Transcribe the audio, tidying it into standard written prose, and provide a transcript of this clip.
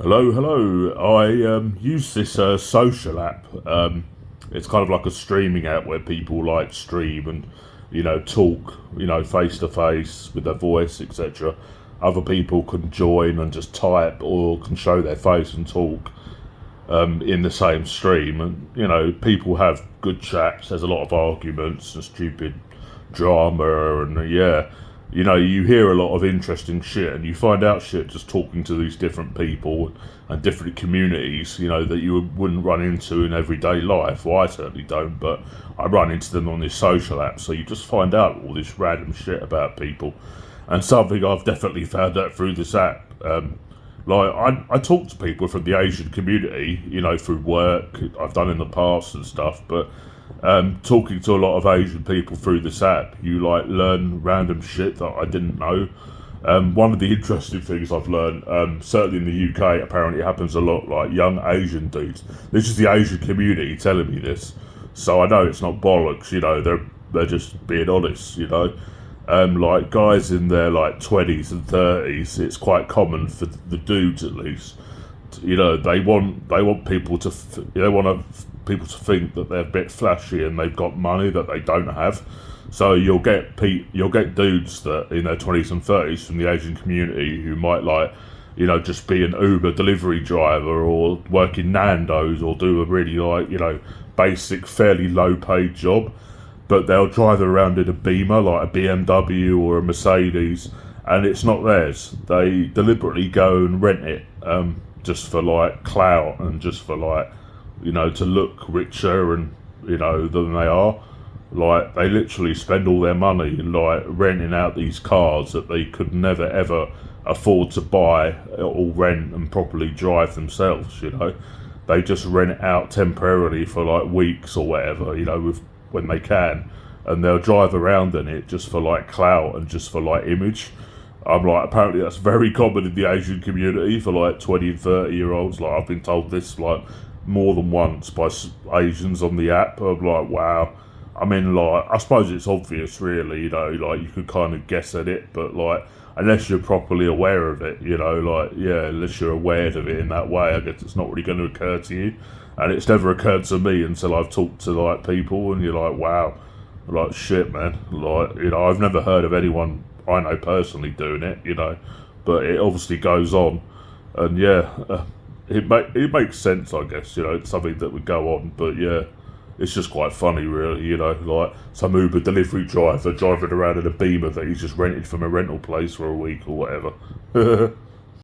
Hello. I use this social app. It's kind of like a streaming app where people like stream and talk, face to face with their voice, etc. Other people can join and just type or can show their face and talk in the same stream. And people have good chats. There's a lot of arguments and stupid drama, and you hear a lot of interesting shit, and you find out shit just talking to these different people and different communities, that you wouldn't run into in everyday life. Well, I certainly don't, but I run into them on this social app, so you just find out all this random shit about people. And something I've definitely found out through this app, I talk to people from the Asian community, through work I've done in the past and stuff, but talking to a lot of Asian people through this app, you learn random shit that I didn't know. One of the interesting things I've learned, certainly in the UK, apparently it happens a lot, like young Asian dudes. This is the Asian community telling me this, so I know it's not bollocks. They're just being honest. Like guys in their 20s and 30s, it's quite common for the dudes at least. They want people to people to think that they're a bit flashy and they've got money that they don't have. So you'll get dudes that in their 20s and 30s from the Asian community who might just be an Uber delivery driver or work in Nando's or do a really basic, fairly low paid job, but they'll drive around in a Beamer, like a BMW or a Mercedes, and it's not theirs. They deliberately go and rent it, just for clout and just for to look richer and than they are. They literally spend all their money renting out these cars that they could never ever afford to buy or rent and properly drive themselves. They just rent it out temporarily for weeks or whatever, when they can, and they'll drive around in it just for clout and just for image. Apparently that's very common in the Asian community for 20 and 30-year-olds. I've been told this more than once by Asians on the app. I'm wow. I mean, I suppose it's obvious, really. You could kind of guess at it, but unless you're properly aware of it, unless you're aware of it in that way, I guess it's not really going to occur to you. And it's never occurred to me until I've talked to people, and you're wow, shit, man. I've never heard of anyone I know personally doing it, but it obviously goes on, and it makes sense, I guess. It's something that would go on, but it's just quite funny, really. Some Uber delivery driver driving around in a Beamer that he's just rented from a rental place for a week or whatever.